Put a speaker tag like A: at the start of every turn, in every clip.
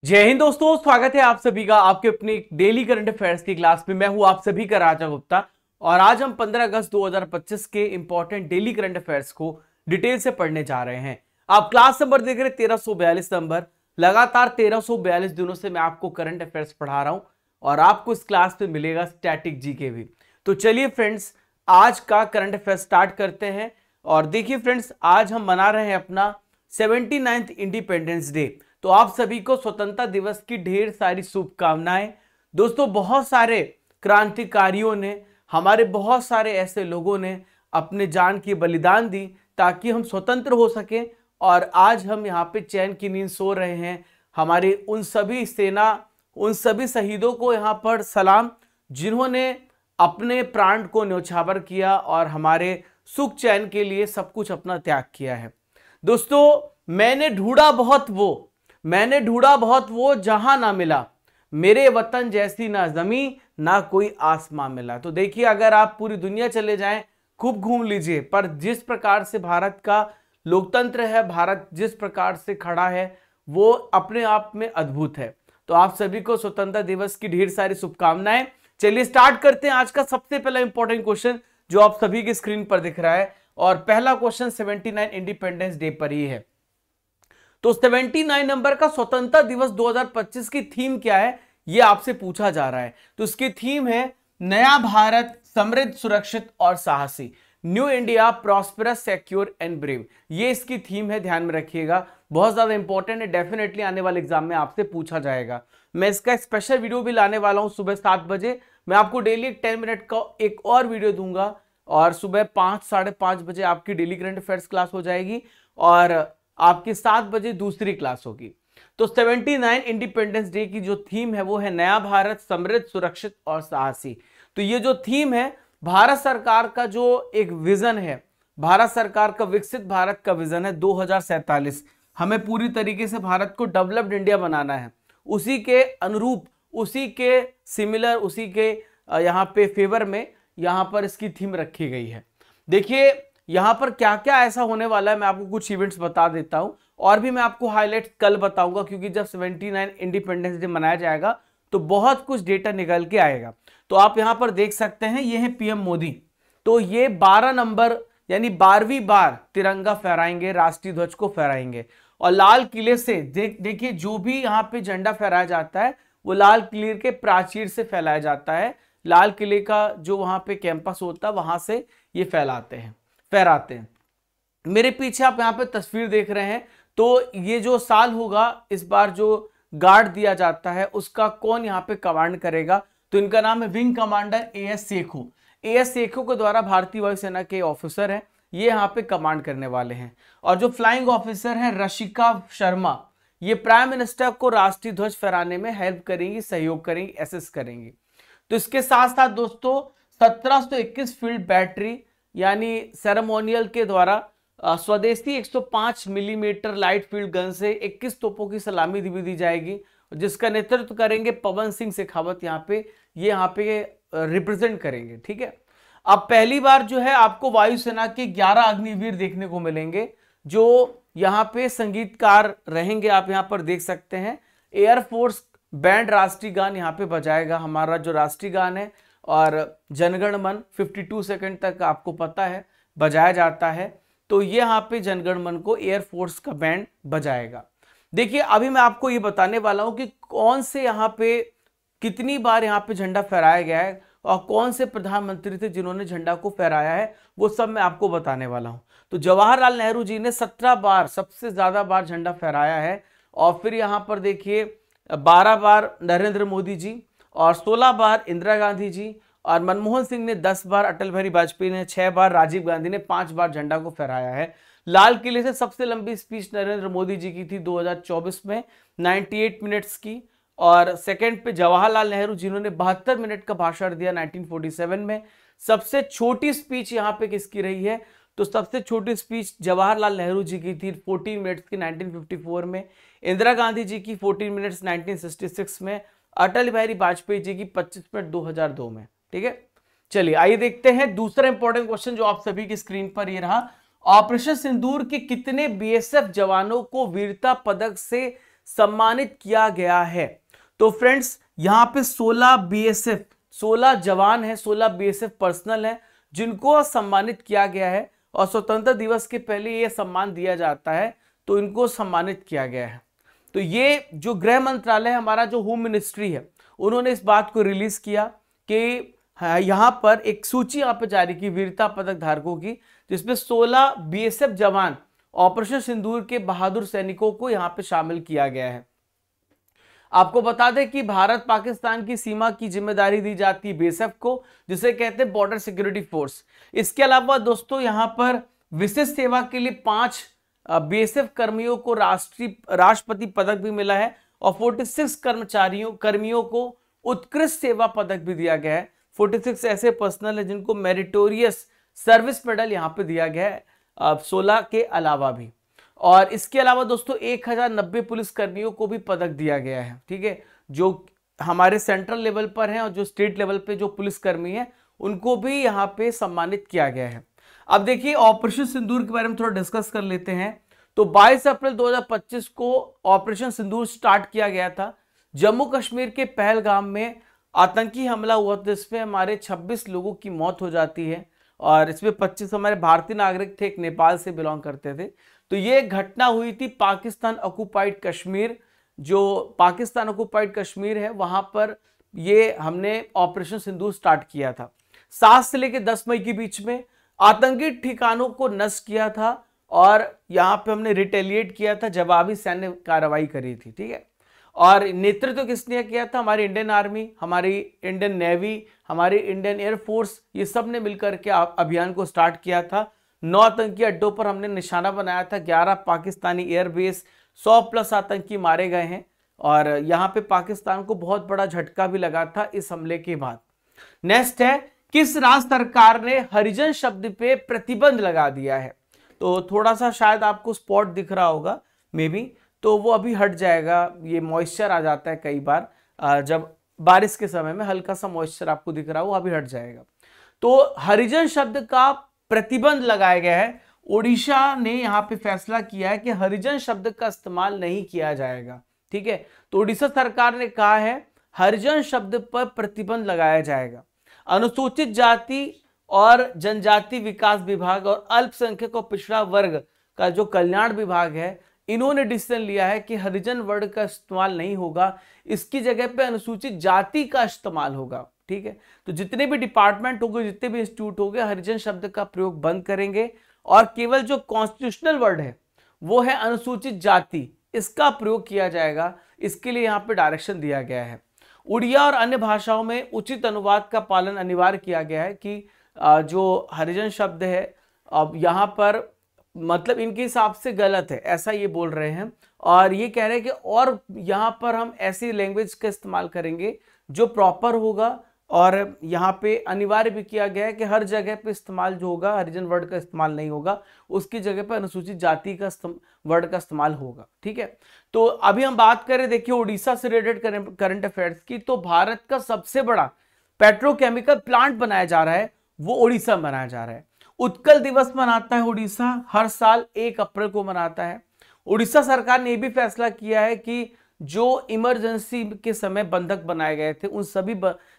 A: जय हिंद दोस्तों, स्वागत है आप सभी का आपके अपने डेली करंट अफेयर्स की क्लास में। मैं हूं आप सभी का राजा गुप्ता और आज हम 15 अगस्त 2025 के इंपॉर्टेंट डेली करंट अफेयर्स को डिटेल से पढ़ने जा रहे हैं। आप क्लास नंबर देख रहे हैं 1342 नंबर। लगातार 1342 दिनों से मैं आपको करंट अफेयर्स पढ़ा रहा हूं और आपको इस क्लास में मिलेगा स्टैटिक जीके भी। तो चलिए फ्रेंड्स, आज का करंट अफेयर स्टार्ट करते हैं। और देखिए फ्रेंड्स, आज हम मना रहे हैं अपना 79th इंडिपेंडेंस डे। तो आप सभी को स्वतंत्रता दिवस की ढेर सारी शुभकामनाएं। दोस्तों, बहुत सारे क्रांतिकारियों ने, हमारे बहुत सारे ऐसे लोगों ने अपने जान की बलिदान दी ताकि हम स्वतंत्र हो सके और आज हम यहाँ पे चैन की नींद सो रहे हैं। हमारे उन सभी सेना, उन सभी शहीदों को यहाँ पर सलाम, जिन्होंने अपने प्राण को न्यौछावर किया और हमारे सुख चैन के लिए सब कुछ अपना त्याग किया है। दोस्तों, मैंने ढूंढा बहुत वो जहां ना मिला, मेरे वतन जैसी ना जमी ना कोई आसमां मिला। तो देखिए, अगर आप पूरी दुनिया चले जाएं, खूब घूम लीजिए, पर जिस प्रकार से भारत का लोकतंत्र है, भारत जिस प्रकार से खड़ा है, वो अपने आप में अद्भुत है। तो आप सभी को स्वतंत्रता दिवस की ढेर सारी शुभकामनाएं। चलिए स्टार्ट करते हैं आज का सबसे पहला इंपॉर्टेंट क्वेश्चन जो आप सभी के स्क्रीन पर दिख रहा है। और पहला क्वेश्चन 79 इंडिपेंडेंस डे पर ही है। तो 79 नंबर का स्वतंत्रता दिवस 2025 की थीम क्या है, यह आपसे पूछा जा रहा है। तो इसकी थीम है नया भारत समृद्ध, सुरक्षित और साहसी। New India prosperous, secure and brave. ये इसकी थीम है, ध्यान में रखिएगा, बहुत ज्यादा इंपॉर्टेंट है। डेफिनेटली आने वाले एग्जाम में आपसे पूछा जाएगा। मैं इसका स्पेशल वीडियो भी लाने वाला हूं सुबह 7 बजे। मैं आपको डेली 10 मिनट का एक और वीडियो दूंगा और सुबह 5, 5:30 बजे आपकी डेली करंट अफेयर्स क्लास हो जाएगी और आपकी 7 बजे दूसरी क्लास होगी। तो 79 इंडिपेंडेंस डे की जो थीम है वो है नया भारत समृद्ध, सुरक्षित और साहसी। तो ये जो थीम है, भारत सरकार का जो एक विजन है, भारत सरकार का विकसित भारत का विजन है 2047। हमें पूरी तरीके से भारत को डेवलप्ड इंडिया बनाना है। उसी के अनुरूप, उसी के सिमिलर, उसी के यहाँ पे फेवर में यहाँ पर इसकी थीम रखी गई है। देखिए यहां पर क्या क्या ऐसा होने वाला है, मैं आपको कुछ इवेंट्स बता देता हूं और भी मैं आपको हाईलाइट कल बताऊंगा, क्योंकि जब 79 इंडिपेंडेंस डे मनाया जाएगा तो बहुत कुछ डेटा निकल के आएगा। तो आप यहां पर देख सकते हैं, ये है पीएम मोदी। तो ये 12 नंबर यानी 12वीं बार तिरंगा फहराएंगे, राष्ट्रीय ध्वज को फहराएंगे। और लाल किले से देखिए, जो भी यहाँ पे झंडा फहराया जाता है वो लाल किले के प्राचीर से फैलाया जाता है। लाल किले का जो वहां पे कैंपस होता है वहां से ये फहराते हैं। मेरे पीछे आप यहाँ पे तस्वीर देख रहे हैं। तो ये जो साल होगा, इस बार जो गार्ड दिया जाता है उसका कौन यहाँ पे कमांड करेगा, तो इनका नाम है wing commander as Sekhon. As Sekhon के द्वारा भारतीय वायुसेना के ऑफिसर हैं, ये यहाँ पे कमांड करने वाले हैं। और जो फ्लाइंग ऑफिसर है रशिका शर्मा, ये प्राइम मिनिस्टर को राष्ट्रीय ध्वज फहराने में हेल्प करेंगी, सहयोग करेंगी, असिस्ट करेंगी। तो इसके साथ साथ दोस्तों 1721 फील्ड बैटरी यानी सेरेमोनियल के द्वारा स्वदेशी 105 मिलीमीटर लाइट फील्ड गन से 21 तोपों की सलामी भी दी जाएगी, जिसका नेतृत्व करेंगे पवन सिंह शेखावत। ये यहाँ पे रिप्रेजेंट करेंगे। ठीक है, अब पहली बार जो है आपको वायुसेना के 11 अग्निवीर देखने को मिलेंगे जो यहाँ पे संगीतकार रहेंगे। आप यहाँ पर देख सकते हैं एयरफोर्स बैंड राष्ट्रीय गान यहाँ पे बजाएगा, हमारा जो राष्ट्रीय गान है। और जनगण मन 52 सेकंड तक आपको पता है बजाया जाता है। तो ये यहाँ पे जनगण मन को एयरफोर्स का बैंड बजाएगा। देखिए अभी मैं आपको ये बताने वाला हूं कि कौन से यहाँ पे कितनी बार यहाँ पे झंडा फहराया गया है और कौन से प्रधानमंत्री थे जिन्होंने झंडा को फहराया है, वो सब मैं आपको बताने वाला हूं। तो जवाहरलाल नेहरू जी ने 17 बार, सबसे ज्यादा बार झंडा फहराया है। और फिर यहाँ पर देखिए 12 बार नरेंद्र मोदी जी और 16 बार इंदिरा गांधी जी और मनमोहन सिंह ने 10 बार, अटल बिहारी वाजपेयी ने 6 बार, राजीव गांधी ने 5 बार झंडा को फहराया है। लाल किले से सबसे लंबी स्पीच नरेंद्र मोदी जी की थी 2024 में 98 मिनट्स की। और सेकंड पे जवाहरलाल नेहरू जिन्होंने 72 मिनट का भाषण दिया 1947 में। सबसे छोटी स्पीच यहाँ पे किसकी रही है, तो सबसे छोटी स्पीच जवाहरलाल नेहरू जी की थी 14 मिनट्स की 1954 में। इंदिरा गांधी जी की 14 मिनट्स 1966 में। अटल बिहारी वाजपेयी जी की 25 मिनट 2002 में। ठीक है, चलिए आइए देखते हैं दूसरा इंपॉर्टेंट क्वेश्चन जो आप सभी की स्क्रीन पर ये रहा। ऑपरेशन सिंदूर के कितने बीएसएफ जवानों को वीरता पदक से सम्मानित किया गया है। तो फ्रेंड्स यहाँ पे 16 बीएसएफ 16 जवान है, 16 बीएसएफ पर्सनल है जिनको सम्मानित किया गया है और स्वतंत्रता दिवस के पहले ये सम्मान दिया जाता है, तो इनको सम्मानित किया गया है। तो ये जो गृह मंत्रालय है, हमारा जो होम मिनिस्ट्री है, उन्होंने इस बात को रिलीज किया कि यहाँ पर एक सूची यहाँ पे जारी की वीरता पदक धारकों की, जिसमें 16 बीएसएफ जवान ऑपरेशन सिंदूर के बहादुर सैनिकों को यहाँ पे शामिल किया गया है। आपको बता दें कि भारत पाकिस्तान की सीमा की जिम्मेदारी दी जाती है बीएसएफ को, जिसे कहते हैं बॉर्डर सिक्योरिटी फोर्स। इसके अलावा दोस्तों यहाँ पर विशेष सेवा के लिए 5 बीएसएफ कर्मियों को राष्ट्रपति पदक भी मिला है और 46 कर्मियों को उत्कृष्ट सेवा पदक भी दिया गया है। 46 ऐसे पर्सनल है जिनको मेरिटोरियस सर्विस मेडल यहाँ पे दिया गया है 16 के अलावा भी। और इसके अलावा दोस्तों 1090 पुलिस कर्मियों को भी पदक दिया गया है, ठीक है, जो हमारे सेंट्रल लेवल पर हैं और जो स्टेट लेवल पे जो पुलिस कर्मी हैं उनको भी यहाँ पे सम्मानित किया गया है। अब देखिए ऑपरेशन सिंदूर के बारे में थोड़ा डिस्कस कर लेते हैं। तो 22 अप्रैल 2025 को ऑपरेशन सिंदूर स्टार्ट किया गया था। जम्मू कश्मीर के पहलगाम में आतंकी हमला हुआ था, जिसमें हमारे 26 लोगों की मौत हो जाती है और इसमें 25 हमारे भारतीय नागरिक थे, एक नेपाल से बिलोंग करते थे। तो ये घटना हुई थी पाकिस्तान ऑक्युपाइड कश्मीर, जो पाकिस्तान ऑक्युपाइड कश्मीर है वहां पर ये हमने ऑपरेशन सिंदूर स्टार्ट किया था। 7 से लेकर 10 मई के बीच में आतंकी ठिकानों को नष्ट किया था और यहाँ पे हमने रिटेलिएट किया था, जवाबी सैन्य कार्रवाई करी थी, ठीक है। और नेतृत्व किसने किया था? हमारी इंडियन आर्मी, हमारी इंडियन नेवी, हमारी इंडियन एयरफोर्स, ये सब ने मिलकर के अभियान को स्टार्ट किया था। 9 आतंकी अड्डों पर हमने निशाना बनाया था, 11 पाकिस्तानी एयरबेस, 100+ आतंकी मारे गए हैं और यहाँ पे पाकिस्तान को बहुत बड़ा झटका भी लगा था इस हमले के बाद। नेक्स्ट है, किस राज्य सरकार ने हरिजन शब्द पे प्रतिबंध लगा दिया है? तो थोड़ा सा शायद आपको स्पॉट दिख रहा होगा मे बी, तो वो अभी हट जाएगा। ये मॉइस्चर आ जाता है कई बार, जब बारिश के समय में हल्का सा मॉइस्चर आपको दिख रहा है, वो अभी हट जाएगा। तो हरिजन शब्द का प्रतिबंध लगाया गया है। ओडिशा ने यहाँ पे फैसला किया है कि हरिजन शब्द का इस्तेमाल नहीं किया जाएगा, ठीक है। तो ओडिशा सरकार ने कहा है हरिजन शब्द पर प्रतिबंध लगाया जाएगा। अनुसूचित जाति और जनजाति विकास विभाग और अल्पसंख्यक और पिछड़ा वर्ग का जो कल्याण विभाग है, इन्होंने डिसीजन लिया है कि हरिजन वर्ड का इस्तेमाल नहीं होगा, इसकी जगह पे अनुसूचित जाति का इस्तेमाल होगा, ठीक है। तो जितने भी डिपार्टमेंट होंगे, जितने भी इंस्टीट्यूट होंगे, हरिजन शब्द का प्रयोग बंद करेंगे और केवल जो कॉन्स्टिट्यूशनल वर्ड है वो है अनुसूचित जाति, इसका प्रयोग किया जाएगा। इसके लिए यहाँ पे डायरेक्शन दिया गया है। उड़िया और अन्य भाषाओं में उचित अनुवाद का पालन अनिवार्य किया गया है कि जो हरिजन शब्द है अब यहाँ पर मतलब इनके हिसाब से गलत है, ऐसा ये बोल रहे हैं। और ये कह रहे हैं कि और यहाँ पर हम ऐसी लैंग्वेज का इस्तेमाल करेंगे जो प्रॉपर होगा, और यहाँ पे अनिवार्य भी किया गया है कि हर जगह पे इस्तेमाल जो होगा हरिजन वर्ड का इस्तेमाल नहीं होगा, उसकी जगह पे अनुसूचित जाति का वर्ड का इस्तेमाल होगा, ठीक है। तो अभी हम बात करें, देखिए उड़ीसा से रिलेटेड करंट अफेयर्स की, तो भारत का सबसे बड़ा पेट्रोकेमिकल प्लांट बनाया जा रहा है, वो उड़ीसा में बनाया जा रहा है। उत्कल दिवस मनाता है उड़ीसा, हर साल 1 अप्रैल को मनाता है। उड़ीसा सरकार ने यह भी फैसला किया है कि जो इमरजेंसी के समय बंधक बनाए गए थे, उन सभी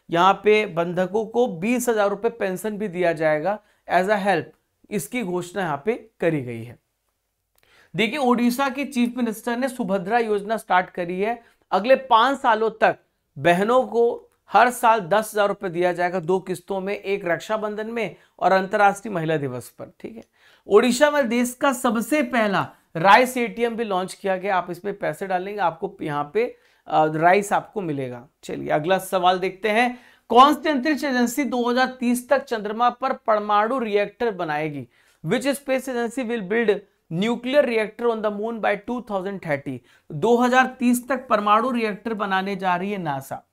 A: यहाँ पे बंधकों को 20,000 रुपए पेंशन भी दिया जाएगा एज अ हेल्प, इसकी घोषणा यहाँ पे करी गई है। देखिए उड़ीसा के चीफ मिनिस्टर ने सुभद्रा योजना स्टार्ट करी है। अगले 5 सालों तक बहनों को हर साल 10,000 रुपए दिया जाएगा, 2 किस्तों में, एक रक्षाबंधन में और अंतर्राष्ट्रीय महिला दिवस पर, ठीक है। ओडिशा में देश का सबसे पहला राइस एटीएम भी लॉन्च किया गया। आप इसमें पैसे डालेंगे, आपको यहाँ पे राइस आपको मिलेगा। चलिए अगला सवाल देखते हैं। कौन सी अंतरिक्ष एजेंसी 2030 तक चंद्रमा पर परमाणु रिएक्टर बनाएगी? Which space agency will build nuclear reactor on the moon by 2030? 2030 तक परमाणु रिएक्टर बनाने जा रही है नासा।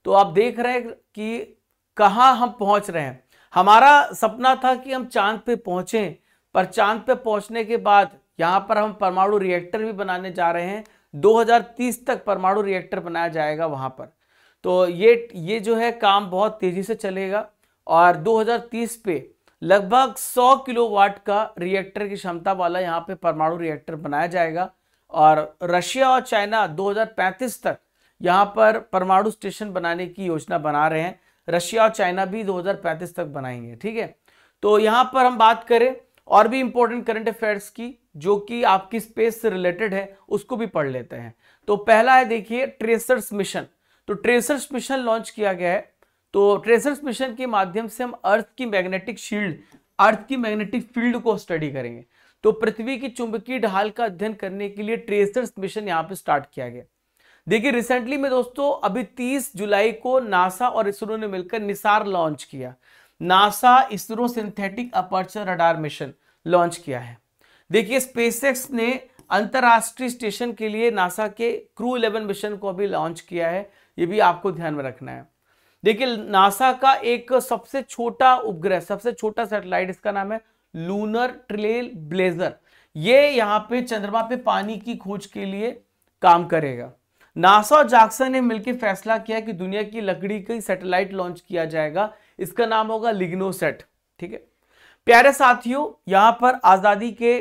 A: तो आप देख रहे हैं कि कहां हम पहुंच रहे हैं। हमारा सपना था कि हम चांद पे पहुंचे, पर चांद पे पहुंचने के बाद यहां पर हम परमाणु रिएक्टर भी बनाने जा रहे हैं। 2030 तक परमाणु रिएक्टर बनाया जाएगा वहां पर। तो ये जो है काम बहुत तेजी से चलेगा और 2030 पे लगभग 100 किलोवाट का रिएक्टर की क्षमता वाला यहाँ पे परमाणु रिएक्टर बनाया जाएगा। और रशिया और चाइना 2035 तक यहाँ पर परमाणु स्टेशन बनाने की योजना बना रहे हैं। रशिया और चाइना भी 2035 तक बनाएंगे, ठीक है। तो यहाँ पर हम बात करें और भी इंपॉर्टेंट करंट अफेयर्स की जो कि आपकी स्पेस से रिलेटेड है, उसको भी पढ़ लेते हैं। तो पहला है देखिए ट्रेसर्स मिशन। तो ट्रेसर्स मिशन लॉन्च किया गया है। तो ट्रेसर्स मिशन के माध्यम से हम अर्थ की मैग्नेटिक फील्ड को स्टडी करेंगे। तो पृथ्वी की चुंबकीय ढाल का अध्ययन करने के लिए ट्रेसर्स मिशन यहाँ पे स्टार्ट किया गया। देखिए रिसेंटली में दोस्तों अभी 30 जुलाई को नासा और इसरो ने मिलकर निसार लॉन्च किया। NASA ISRO synthetic aperture radar mission launch किया है। देखिए स्पेसएक्स ने अंतरराष्ट्रीय स्टेशन के लिए नासा के क्रू 11 मिशन को अभी लॉन्च किया है, ये भी आपको ध्यान में रखना है। देखिए नासा का एक सबसे छोटा उपग्रह, सबसे छोटा सैटेलाइट, इसका नाम है लूनर ट्रेल ब्लेजर। ये यहाँ पे चंद्रमा पे पानी की खोज के लिए काम करेगा। नासा और जाक्सा ने मिलकर फैसला किया कि दुनिया की लकड़ी की सैटेलाइट लॉन्च किया जाएगा, इसका नाम होगा लिग्नोसेट, ठीक है। प्यारे साथियों, यहाँ पर आजादी के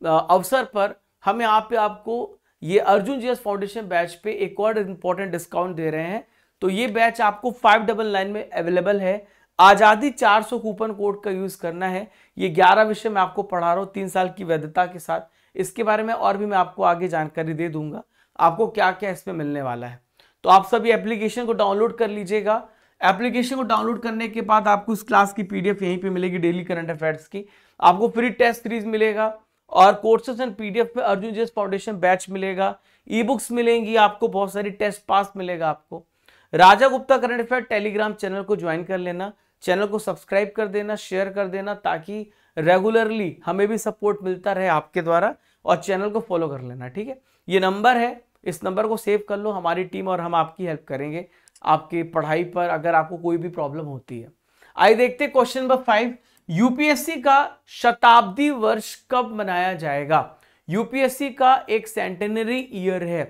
A: अवसर पर हम यहाँ पे आपको ये अर्जुन जीएस फाउंडेशन बैच पे एक और इंपॉर्टेंट डिस्काउंट दे रहे हैं। तो ये बैच आपको 599 में अवेलेबल है। आजादी 400 कूपन कोड का यूज करना है। ये 11 विषय मैं आपको पढ़ा रहा हूँ 3 साल की वैधता के साथ। इसके बारे में और भी मैं आपको आगे जानकारी दे दूंगा, आपको क्या क्या इसमें मिलने वाला है। तो आप सभी एप्लीकेशन को डाउनलोड कर लीजिएगा। एप्लीकेशन को डाउनलोड करने के बाद आपको इस क्लास की पीडीएफ यहीं पे मिलेगी, डेली करंट अफेयर्स की। आपको फ्री टेस्ट सीरीज मिलेगा और कोर्सेज एंड पीडीएफ पे अर्जुन जीएस फाउंडेशन बैच मिलेगा, ई बुक्स मिलेंगी आपको, बहुत सारी टेस्ट पास मिलेगा आपको। Raja Gupta current affair Telegram channel को ज्वाइन कर लेना, चैनल को सब्सक्राइब कर देना, शेयर कर देना, ताकि रेगुलरली हमें भी सपोर्ट मिलता रहे आपके द्वारा, और चैनल को फॉलो कर लेना, ठीक है। ये नंबर है, इस नंबर को सेव कर लो। हमारी टीम और हम आपकी हेल्प करेंगे आपकी पढ़ाई पर अगर आपको कोई भी प्रॉब्लम होती है। आइए देखते क्वेश्चन नंबर 5, यूपीएससी का शताब्दी वर्ष कब मनाया जाएगा। यूपीएससी का एक सेंटेनरी ईयर है,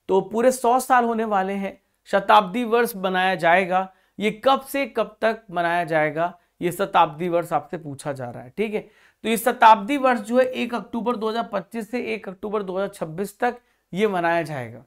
A: तो पूरे 100 साल होने वाले हैं। शताब्दी वर्ष मनाया जाएगा, ये कब से कब तक मनाया जाएगा, ये शताब्दी वर्ष आपसे पूछा जा रहा है, ठीक है। तो ये शताब्दी वर्ष जो है 1 अक्टूबर 2025 से 1 अक्टूबर 2026 तक ये मनाया जाएगा।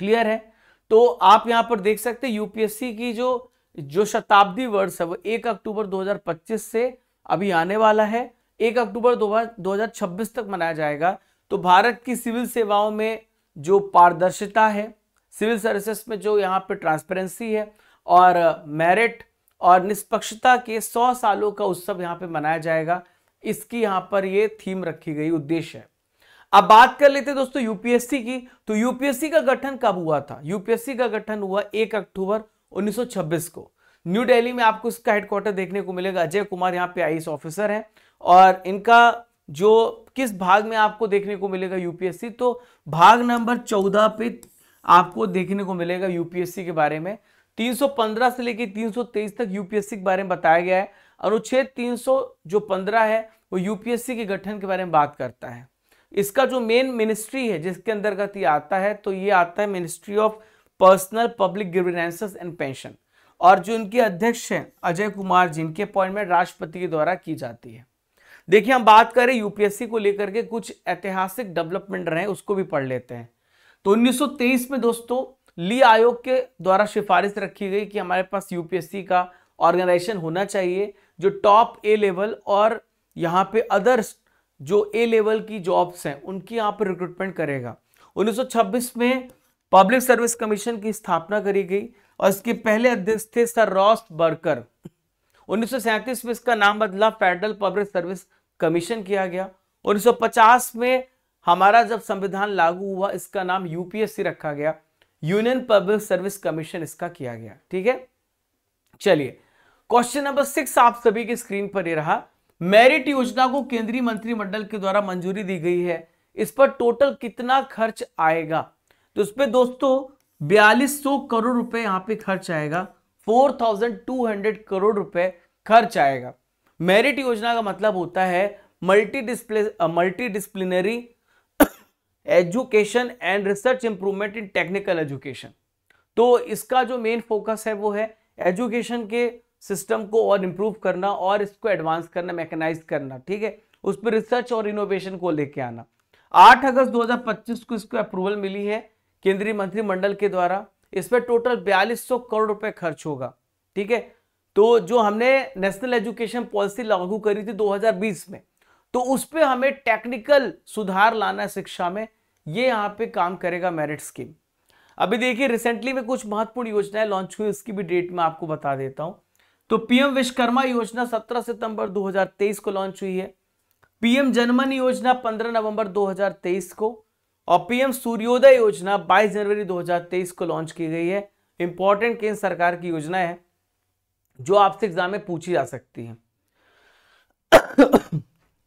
A: क्लियर है। तो आप यहां पर देख सकते हैं यूपीएससी की जो शताब्दी वर्ष है वो 1 अक्टूबर 2025 से अभी आने वाला है 1 अक्टूबर 2026 तक मनाया जाएगा। तो भारत की सिविल सेवाओं में जो पारदर्शिता है, सिविल सर्विसेज में जो यहाँ पे ट्रांसपेरेंसी है और मेरिट और निष्पक्षता के 100 सालों का उत्सव यहाँ पे मनाया जाएगा। इसकी यहाँ पर ये थीम रखी गई, उद्देश्य है। अब बात कर लेते हैं दोस्तों यूपीएससी की। तो यूपीएससी का गठन कब हुआ था। यूपीएससी का गठन हुआ 1 अक्टूबर 1926 को। न्यू दिल्ली में आपको इसका हेडक्वार्टर देखने को मिलेगा। अजय कुमार यहाँ पे आईएएस ऑफिसर हैं और इनका जो किस भाग में आपको देखने को मिलेगा यूपीएससी, तो भाग नंबर 14 पे आपको देखने को मिलेगा यूपीएससी के बारे में। 315 से लेकर 323 तक यूपीएससी के बारे में बताया गया है। अनुच्छेद 315 है वो यूपीएससी के गठन के बारे में बात करता है। इसका जो मेन मिनिस्ट्री है जिसके अंतर्गत ये आता है, तो ये आता है ministry of personnel public grievances and pension, और जो इनके अध्यक्ष हैं अजय कुमार जी, इनके अपॉइंटमेंट राष्ट्रपति के द्वारा की जाती है। देखिए हम बात करें यूपीएससी को लेकर के कुछ ऐतिहासिक डेवलपमेंट रहे, उसको भी पढ़ लेते हैं। तो 1923 में दोस्तों ली आयोग के द्वारा सिफारिश रखी गई कि हमारे पास यूपीएससी का ऑर्गेनाइजेशन होना चाहिए जो टॉप ए लेवल और यहाँ पे अदर्स जो ए लेवल की जॉब्स हैं उनकी यहाँ पर रिक्रूटमेंट करेगा। 1926 में पब्लिक सर्विस कमीशन की स्थापना करी गई और इसके पहले अध्यक्ष थे सर रॉस बर्कर। 1937 में इसका नाम बदला फेडरल पब्लिक सर्विस कमीशन किया गया। 1950 में हमारा जब संविधान लागू हुआ इसका नाम यूपीएससी रखा गया, यूनियन पब्लिक सर्विस कमीशन इसका किया गया, ठीक है। चलिए क्वेश्चन नंबर 6 आप सभी की स्क्रीन पर ये रहा। मेरिट योजना को केंद्रीय मंत्रिमंडल के द्वारा मंजूरी दी गई है, इस पर टोटल कितना खर्च आएगा। तो इस पे दोस्तों 4200 करोड़ रुपए यहाँ पे खर्च आएगा, 4200 करोड़ रुपए खर्च आएगा। मेरिट योजना का मतलब होता है multi disciplinary education and research improvement in technical education. तो इसका जो मेन फोकस है वो है एजुकेशन के सिस्टम को और इंप्रूव करना और इसको एडवांस करना, मैकेनाइज करना, ठीक है, उस पर रिसर्च और इनोवेशन को लेके आना। 8 अगस्त 2025 को इसको अप्रूवल मिली है केंद्रीय मंत्रिमंडल के द्वारा। इसमें टोटल 4200 करोड़ रुपए खर्च होगा, ठीक है। तो जो हमने नेशनल एजुकेशन पॉलिसी लागू करी थी 2020 में, तो उस पे हमें टेक्निकल सुधार लाना है शिक्षा में, ये यहाँ पे काम करेगा मेरिट स्कीम। अभी देखिए रिसेंटली में कुछ महत्वपूर्ण योजनाएं लॉन्च हुई, उसकी भी डेट मैं आपको बता देता हूं। तो पीएम विश्वकर्मा योजना 17 सितंबर 2023 को लॉन्च हुई है। पीएम जनमन योजना 15 नवंबर 2023 को, और पीएम सूर्योदय योजना 22 जनवरी 2023 को लॉन्च की गई है। इंपॉर्टेंट केंद्र सरकार की योजना है जो आपसे एग्जाम में पूछी जा सकती है।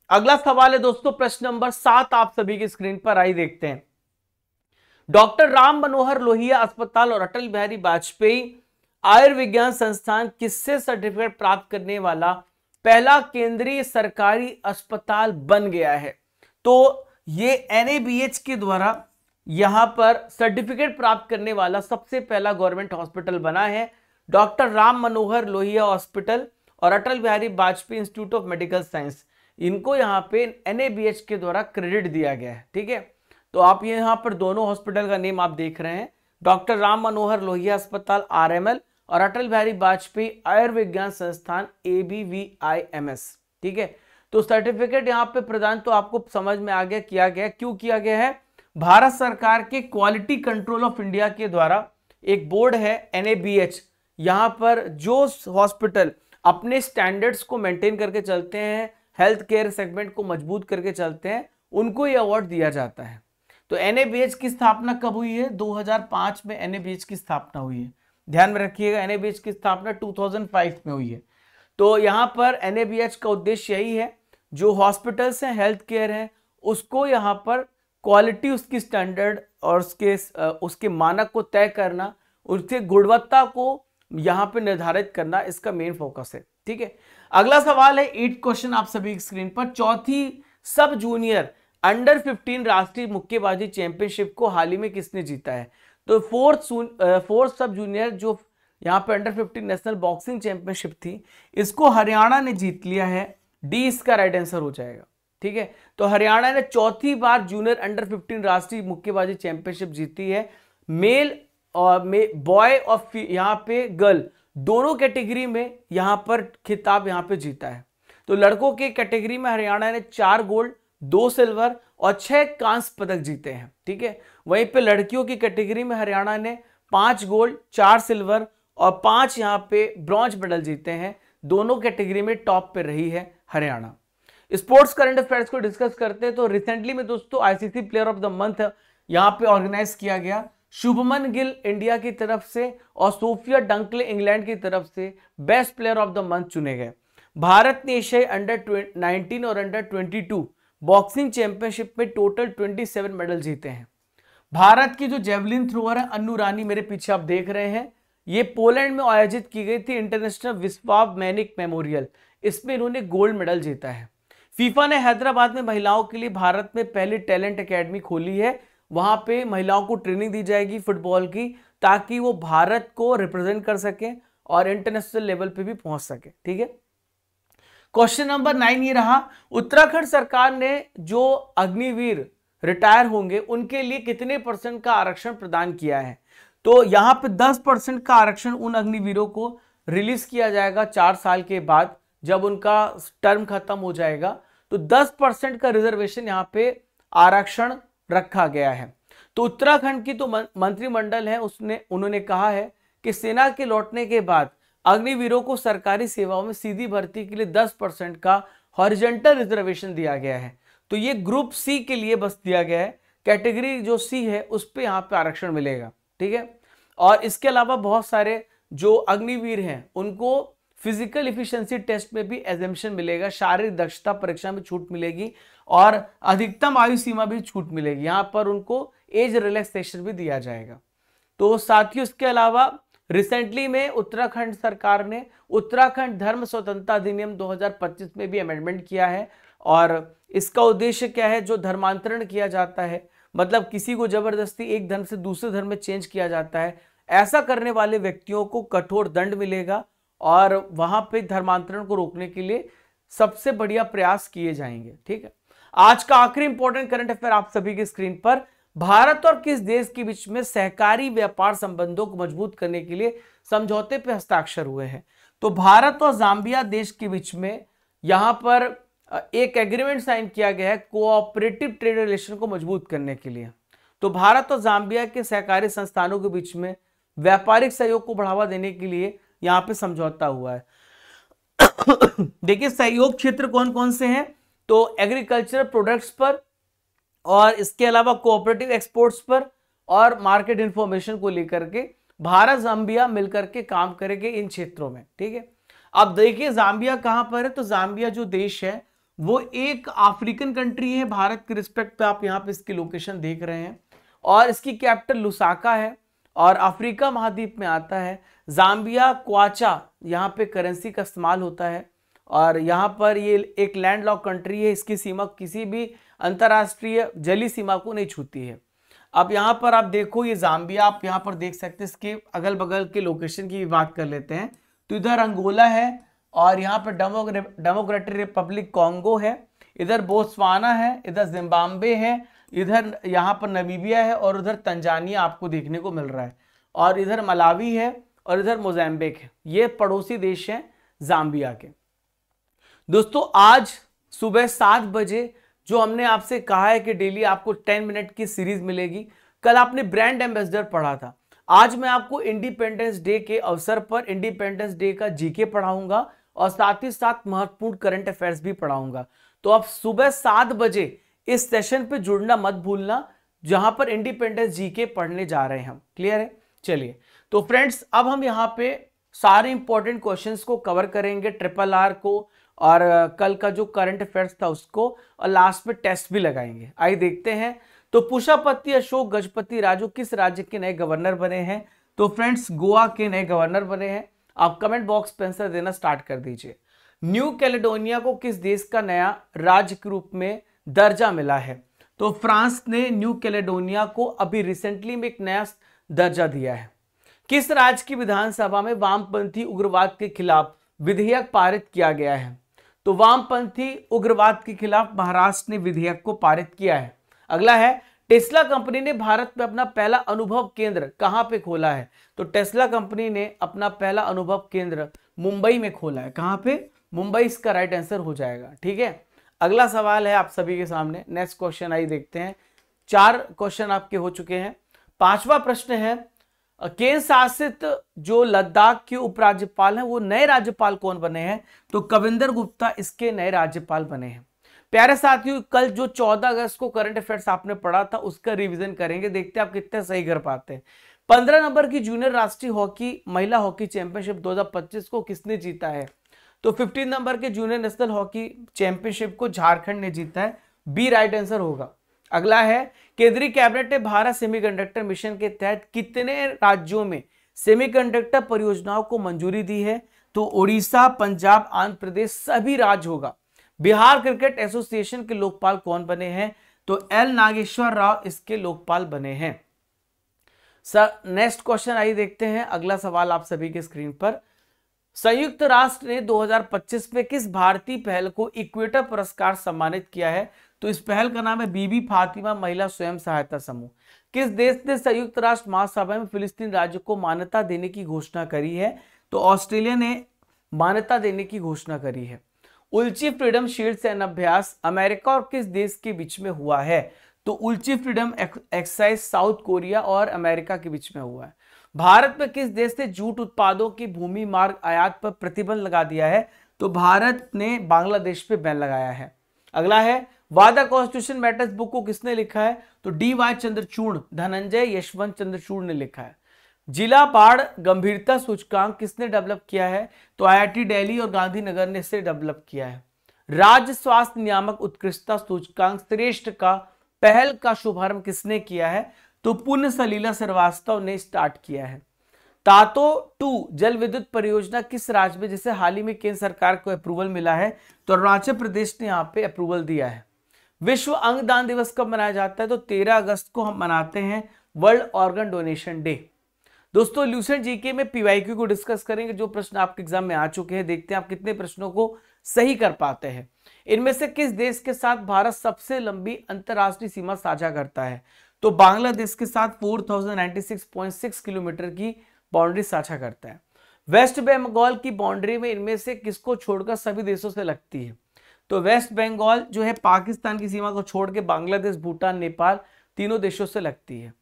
A: अगला सवाल है दोस्तों, प्रश्न नंबर 7 आप सभी की स्क्रीन पर आई, देखते हैं। डॉक्टर राम मनोहर लोहिया अस्पताल और अटल बिहारी वाजपेयी आयुर्विज्ञान संस्थान किससे सर्टिफिकेट प्राप्त करने वाला पहला केंद्रीय सरकारी अस्पताल बन गया है? तो ये एनएबीएच के द्वारा यहां पर सर्टिफिकेट प्राप्त करने वाला सबसे पहला गवर्नमेंट हॉस्पिटल बना है। डॉक्टर राम मनोहर लोहिया हॉस्पिटल और Atal Bihari Vajpayee institute of medical science, इनको यहां पे एनएबीएच के द्वारा क्रेडिट दिया गया है, ठीक है। तो आप यहां पर दोनों हॉस्पिटल का नेम आप देख रहे हैं, डॉक्टर राम मनोहर लोहिया अस्पताल आरएमएल और अटल बिहारी वाजपेयी आयुर्विज्ञान संस्थान ABVIMS, ठीक है। तो सर्टिफिकेट यहाँ पे प्रदान तो आपको समझ में आ गया किया गया, क्यों किया गया है? भारत सरकार के क्वालिटी कंट्रोल ऑफ इंडिया के द्वारा एक बोर्ड है NABH, यहाँ पर जो हॉस्पिटल अपने स्टैंडर्ड्स को मेंटेन करके चलते हैं, हेल्थ केयर सेगमेंट को मजबूत करके चलते हैं, उनको ये अवार्ड दिया जाता है। तो NABH की स्थापना कब हुई है? 2005 में NABH की स्थापना हुई है, ध्यान में रखिएगा। NABH की स्थापना 2005 में हुई है। तो यहाँ पर NABH का उद्देश्य यही है, जो हॉस्पिटल्स हैं, हेल्थ केयर है, उसको यहाँ पर क्वालिटी, उसकी स्टैंडर्ड और उसके मानक को तय करना, उसके गुणवत्ता को यहाँ पे निर्धारित करना, इसका मेन फोकस है, ठीक है। अगला सवाल है 8 क्वेश्चन आप सभी स्क्रीन पर। चौथी सब जूनियर अंडर 15 राष्ट्रीय मुक्केबाजी चैंपियनशिप को हाल ही में किसने जीता है? तो फोर्थ सब जूनियर जो यहाँ पे अंडर 15 नेशनल बॉक्सिंग चैंपियनशिप थी, इसको हरियाणा ने जीत लिया है। डी इसका राइट आंसर हो जाएगा, ठीक है। तो हरियाणा ने चौथी बार जूनियर अंडर 15 राष्ट्रीय मुक्केबाजी चैंपियनशिप जीती है। मेल और बॉय और यहाँ पे गर्ल दोनों कैटेगरी में यहाँ पर खिताब यहाँ पे जीता है। तो लड़कों के कैटेगरी में हरियाणा ने 4 गोल्ड, 2 सिल्वर और 6 कांस्य पदक जीते हैं, ठीक है। वहीं पे लड़कियों की कैटेगरी में हरियाणा ने 5 गोल्ड, 4 सिल्वर और 5 यहाँ पे ब्रॉन्ज मेडल जीते हैं। दोनों कैटेगरी में टॉप पे रही है हरियाणा। स्पोर्ट्स करंट अफेयर्स को डिस्कस करते हैं तो रिसेंटली में दोस्तों ICC player of the month यहाँ पे ऑर्गेनाइज किया गया। शुभमन गिल इंडिया की तरफ से और सोफिया डंकले इंग्लैंड की तरफ से best player of the month चुने गए। भारत ने एशियाई अंडर 19 और अंडर 22 बॉक्सिंग चैंपियनशिप में टोटल 27 मेडल जीते हैं। भारत की जो जेवलिन थ्रोअर है अन्नू रानी, मेरे पीछे आप देख रहे हैं, ये पोलैंड में आयोजित की गई थी इंटरनेशनल विस्वाव मैनिक मेमोरियल, इसमें इन्होंने गोल्ड मेडल जीता है। फीफा ने हैदराबाद में महिलाओं के लिए भारत में पहली टैलेंट एकेडमी खोली है। वहां पे महिलाओं को ट्रेनिंग दी जाएगी फुटबॉल की, ताकि वो भारत को रिप्रेजेंट कर सके और इंटरनेशनल लेवल पे भी पहुंच सके, ठीक है। क्वेश्चन नंबर 9 ये रहा, उत्तराखंड सरकार ने जो अग्निवीर रिटायर होंगे उनके लिए कितने % का आरक्षण प्रदान किया है? तो यहां पे 10% का आरक्षण उन अग्निवीरों को रिलीज किया जाएगा 4 साल के बाद, जब उनका टर्म खत्म हो जाएगा। तो 10% का रिजर्वेशन यहाँ पे आरक्षण रखा गया है। तो उत्तराखंड की तो मंत्रिमंडल है, उन्होंने कहा है कि सेना के लौटने के बाद अग्निवीरों को सरकारी सेवाओं में सीधी भर्ती के लिए 10% का हॉरिजॉन्टल रिजर्वेशन दिया गया है। तो ये ग्रुप सी के लिए बस दिया गया है, कैटेगरी जो सी है उस पे यहाँ पे आरक्षण मिलेगा, ठीक है। और इसके अलावा बहुत सारे जो अग्निवीर हैं उनको फिजिकल इफिशिएंसी टेस्ट में भी एग्जेम्पशन मिलेगा, शारीरिक दक्षता परीक्षा में छूट मिलेगी और अधिकतम आयु सीमा भी छूट मिलेगी। यहाँ पर उनको एज रिलैक्सेशन भी दिया जाएगा। तो साथियों इसके अलावा रिसेंटली में उत्तराखंड सरकार ने उत्तराखंड धर्म स्वतंत्रता अधिनियम 2025 में भी अमेंडमेंट किया है। और इसका उद्देश्य क्या है? जो धर्मांतरण किया जाता है, मतलब किसी को जबरदस्ती एक धर्म से दूसरे धर्म में चेंज किया जाता है, ऐसा करने वाले व्यक्तियों को कठोर दंड मिलेगा और वहां पे धर्मांतरण को रोकने के लिए सबसे बढ़िया प्रयास किए जाएंगे, ठीक है। आज का आखिरी इंपॉर्टेंट करंट अफेयर आप सभी की स्क्रीन पर, भारत और किस देश के बीच में सहकारी व्यापार संबंधों को मजबूत करने के लिए समझौते पर हस्ताक्षर हुए हैं? तो भारत और जाम्बिया देश के बीच में यहां पर एक एग्रीमेंट साइन किया गया है कोऑपरेटिव ट्रेड रिलेशन को मजबूत करने के लिए। तो भारत और जाम्बिया के सहकारी संस्थानों के बीच में व्यापारिक सहयोग को बढ़ावा देने के लिए यहां पे समझौता हुआ है। देखिए सहयोग क्षेत्र कौन कौन से हैं, तो एग्रीकल्चर प्रोडक्ट्स पर, और इसके अलावा कोऑपरेटिव एक्सपोर्ट्स पर, और मार्केट इंफॉर्मेशन को लेकर के भारत जाम्बिया मिलकर के काम करेंगे इन क्षेत्रों में। ठीक है, अब देखिए जाम्बिया कहां पर है, तो जाम्बिया जो देश है वो एक अफ्रीकन कंट्री है। भारत के रिस्पेक्ट पे आप यहाँ पे इसकी लोकेशन देख रहे हैं, और इसकी कैपिटल लुसाका है और अफ्रीका महाद्वीप में आता है। जाम्बिया क्वाचा यहाँ पे करेंसी का इस्तेमाल होता है, और यहाँ पर ये एक लैंडलॉक कंट्री है। इसकी सीमा किसी भी अंतर्राष्ट्रीय जली सीमा को नहीं छूती है। अब यहाँ पर आप देखो ये जाम्बिया, आप यहाँ पर देख सकते हैं इसके अगल बगल के लोकेशन की बात कर लेते हैं। तो इधर अंगोला है, और यहाँ पर डेमोक्रेटिक रिपब्लिक कॉन्गो है, इधर बोत्सवाना है, इधर जिम्बाब्वे है, इधर यहाँ पर नमीबिया है, और उधर तंजानिया आपको देखने को मिल रहा है, और इधर मलावी है, और इधर मोजाम्बिक है। ये पड़ोसी देश हैं जाम्बिया के। दोस्तों आज सुबह 7 बजे जो हमने आपसे कहा है कि डेली आपको 10 मिनट की सीरीज मिलेगी, कल आपने ब्रांड एम्बेसडर पढ़ा था, आज मैं आपको इंडिपेंडेंस डे के अवसर पर इंडिपेंडेंस डे का जीके पढ़ाऊंगा और साथ ही साथ महत्वपूर्ण करंट अफेयर्स भी पढ़ाऊंगा। तो आप सुबह 7 बजे इस सेशन पे जुड़ना मत भूलना, जहां पर इंडिपेंडेंस जीके पढ़ने जा रहे हैं हम। क्लियर है? चलिए तो फ्रेंड्स अब हम यहाँ पे सारे इंपॉर्टेंट क्वेश्चंस को कवर करेंगे, RRR को, और कल का जो करंट अफेयर्स था उसको, और लास्ट में टेस्ट भी लगाएंगे। आइए देखते हैं। तो पुष्पापति अशोक गजपति राजू किस राज्य के नए गवर्नर बने हैं? तो फ्रेंड्स गोवा के नए गवर्नर बने हैं। आप कमेंट बॉक्स पे आंसर देना स्टार्ट कर दीजिए। न्यू कैलेडोनिया को किस देश का नया राज्य के रूप में दर्जा मिला है? तो फ्रांस ने न्यू कैलेडोनिया को अभी रिसेंटली में एक नया दर्जा दिया है। किस राज्य की विधानसभा में वामपंथी उग्रवाद के खिलाफ विधेयक पारित किया गया है? तो वामपंथी उग्रवाद के खिलाफ महाराष्ट्र ने विधेयक को पारित किया है। अगला है टेस्ला कंपनी ने भारत में अपना पहला अनुभव केंद्र कहां पे खोला है? तो टेस्ला कंपनी ने अपना पहला अनुभव केंद्र मुंबई में खोला है। कहां पे? मुंबई इसका राइट आंसर हो जाएगा। ठीक है, अगला सवाल है आप सभी के सामने। नेक्स्ट क्वेश्चन आइए देखते हैं। 4 क्वेश्चन आपके हो चुके हैं। 5वां प्रश्न है केंद्र शासित जो लद्दाख के उपराज्यपाल हैं वो नए राज्यपाल कौन बने हैं? तो कविंदर गुप्ता इसके नए राज्यपाल बने हैं। प्यारे साथियों कल जो 14 अगस्त को करंट अफेयर्स आपने पढ़ा था उसका रिवीजन करेंगे, देखते हैं आप कितने सही कर पाते हैं। 15 नंबर की जूनियर राष्ट्रीय हॉकी महिला हॉकी चैंपियनशिप 2025 को किसने जीता है? तो 15 नंबर के जूनियर नेशनल हॉकी चैंपियनशिप को झारखंड ने जीता है। बी राइट आंसर होगा। अगला है केंद्रीय कैबिनेट ने भारत सेमीकंडक्टर मिशन के तहत कितने राज्यों में सेमीकंडक्टर परियोजनाओं को मंजूरी दी है? तो उड़ीसा, पंजाब, आंध्र प्रदेश सभी राज्य होगा। बिहार क्रिकेट एसोसिएशन के लोकपाल कौन बने हैं? तो एल नागेश्वर राव इसके लोकपाल बने हैं। सर नेक्स्ट क्वेश्चन आइए देखते हैं। अगला सवाल आप सभी के स्क्रीन पर। संयुक्त राष्ट्र ने 2025 में किस भारतीय पहल को इक्वेटर पुरस्कार सम्मानित किया है? तो इस पहल का नाम है बीबी फातिमा महिला स्वयं सहायता समूह। किस देश ने संयुक्त राष्ट्र महासभा में फिलिस्तीन राज्य को मान्यता देने की घोषणा करी है? तो ऑस्ट्रेलिया ने मान्यता देने की घोषणा करी है। उल्ची फ्रीडम शील्ड सैन्य अभ्यास अमेरिका और किस देश के बीच में हुआ है? तो उल्ची फ्रीडम एक्सरसाइज साउथ कोरिया और अमेरिका के बीच में हुआ है। भारत में किस देश ने जूट उत्पादों की भूमि मार्ग आयात पर प्रतिबंध लगा दिया है? तो भारत ने बांग्लादेश पे बैन लगाया है। अगला है वादा कॉन्स्टिट्यूशन मैटर्स बुक को किसने लिखा है? तो डी.वाई. चंद्रचूड़, धनंजय यशवंत चंद्रचूड़ ने लिखा है। जिला बाढ़ गंभीरता सूचकांक किसने डेवलप किया है? तो IIT दिल्ली और गांधीनगर ने इसे डेवलप किया है। राज्य स्वास्थ्य नियामक उत्कृष्टता सूचकांक श्रेष्ठ का पहल का शुभारंभ किसने किया है? तो पुण्य सलीला श्रीवास्तव ने स्टार्ट किया है। तातो 2 जल विद्युत परियोजना किस राज्य में जैसे हाल ही में केंद्र सरकार को अप्रूवल मिला है? तो अरुणाचल प्रदेश ने यहाँ पे अप्रूवल दिया है। विश्व अंगदान दिवस कब मनाया जाता है? तो 13 अगस्त को हम मनाते हैं, वर्ल्ड ऑर्गन डोनेशन डे। दोस्तों ल्यूसेंट जीके में पीवाईक्यू को डिस्कस करेंगे, जो प्रश्न आपके एग्जाम में आ चुके हैं। देखते हैं आप कितने प्रश्नों को सही कर पाते हैं। इनमें से किस देश के साथ भारत सबसे लंबी अंतरराष्ट्रीय सीमा साझा करता है? तो बांग्लादेश के साथ 4096.6 किलोमीटर की बाउंड्री साझा करता है। वेस्ट बंगाल की बाउंड्री में इनमें से किसको छोड़कर सभी देशों से लगती है? तो वेस्ट बंगाल जो है पाकिस्तान की सीमा को छोड़ के बांग्लादेश, भूटान, नेपाल तीनों देशों से लगती है।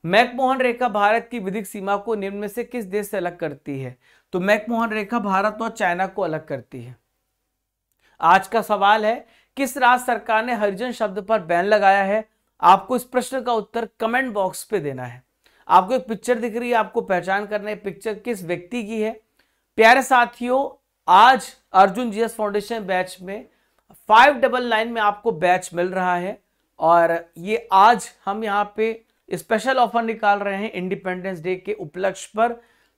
A: मैकमोहन रेखा भारत की विधिक सीमा को निम्न में से किस देश से अलग करती है? तो मैकमोहन रेखा भारत और चाइना को अलग करती है। आज का सवाल है, किस राज्य सरकार ने हरिजन शब्द पर बैन लगाया है? आपको इस प्रश्न का उत्तर कमेंट बॉक्स पे देना है। आपको एक पिक्चर दिख रही है, आपको पहचान करना है पिक्चर किस व्यक्ति की है। प्यारे साथियों, आज अर्जुन जीएस फाउंडेशन बैच में 599 में आपको बैच मिल रहा है और ये आज हम यहाँ पे स्पेशल ऑफर निकाल रहे हैं इंडिपेंडेंस डे के उपलक्ष्य पर।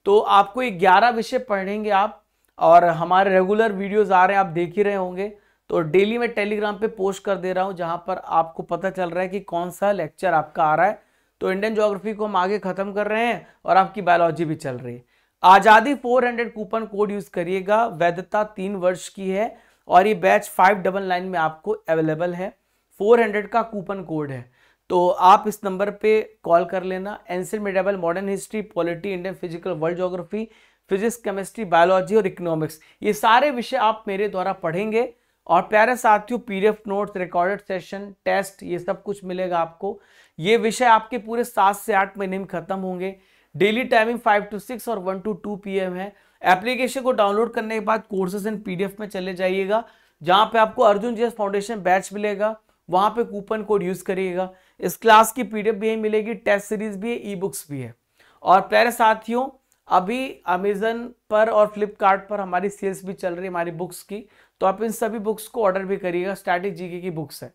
A: तो आपको ये 11 विषय पढ़ेंगे आप, और हमारे रेगुलर वीडियोस आ रहे हैं, आप देख ही रहे होंगे। तो डेली मैं टेलीग्राम पे पोस्ट कर दे रहा हूं, जहां पर आपको पता चल रहा है कि कौन सा लेक्चर आपका आ रहा है। तो इंडियन ज्योग्राफी को हम आगे खत्म कर रहे हैं और आपकी बायोलॉजी भी चल रही है। आजादी 400 कूपन कोड यूज करिएगा, वैधता 3 वर्ष की है और ये बैच 599 में आपको अवेलेबल है। 400 का कूपन कोड है, तो आप इस नंबर पे कॉल कर लेना। Ancient medieval, modern history, polity, Indian physical, world geography, physics, chemistry, biology और इकोनॉमिक्स, ये सारे विषय आप मेरे द्वारा पढ़ेंगे। और प्यारे साथियों, PDF notes, recorded session, test, ये सब कुछ मिलेगा आपको। ये विषय आपके पूरे 7 से 8 महीने में खत्म होंगे। डेली टाइमिंग 5 to 6 और 1 to 2 PM है। एप्लीकेशन को डाउनलोड करने के बाद कोर्सेज एंड पीडीएफ में चले जाइएगा, जहां पे आपको अर्जुन जीएस फाउंडेशन बैच मिलेगा, वहां पे कूपन कोड यूज करिएगा। इस क्लास की पीडीएफ भी यही मिलेगी, टेस्ट सीरीज भी है, ई बुक्स भी है। और प्यारे साथियों, अभी अमेजन पर और फ्लिपकार्ट पर हमारी सेल्स भी चल रही है हमारी बुक्स की, तो आप इन सभी बुक्स को ऑर्डर भी करिएगा। स्टैटिक जीके की बुक्स है।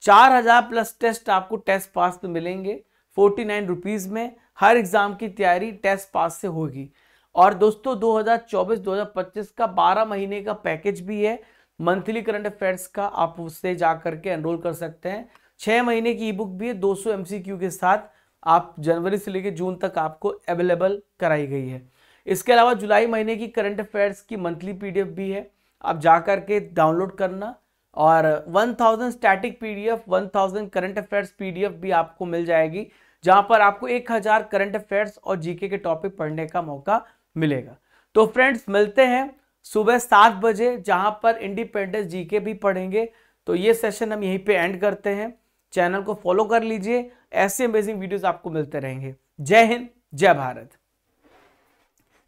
A: 4000 प्लस टेस्ट आपको टेस्ट पास में मिलेंगे 49 रुपीज में। हर एग्जाम की तैयारी टेस्ट पास से होगी। और दोस्तों 2024-2025 का 12 महीने का पैकेज भी है मंथली करंट अफेयर्स का, आप उससे जा करके एनरोल कर सकते हैं। 6 महीने की ई बुक भी है 200 MCQ के साथ, आप जनवरी से लेकर जून तक आपको अवेलेबल कराई गई है। इसके अलावा जुलाई महीने की करंट अफेयर्स की मंथली पीडीएफ भी है, आप जा करके डाउनलोड करना। और 1000 static PDF, 1000 current affairs PDF भी आपको मिल जाएगी, जहां पर आपको 1000 करंट अफेयर्स और जीके के टॉपिक पढ़ने का मौका मिलेगा। तो फ्रेंड्स, मिलते हैं सुबह 7 बजे, जहां पर इंडिपेंडेंस जीके भी पढ़ेंगे। तो ये सेशन हम यहीं पे एंड करते हैं। चैनल को फॉलो कर लीजिए, ऐसे अमेजिंग वीडियोस आपको मिलते रहेंगे। जय हिंद, जय भारत।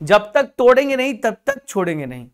A: जब तक तोड़ेंगे नहीं तब तक छोड़ेंगे नहीं।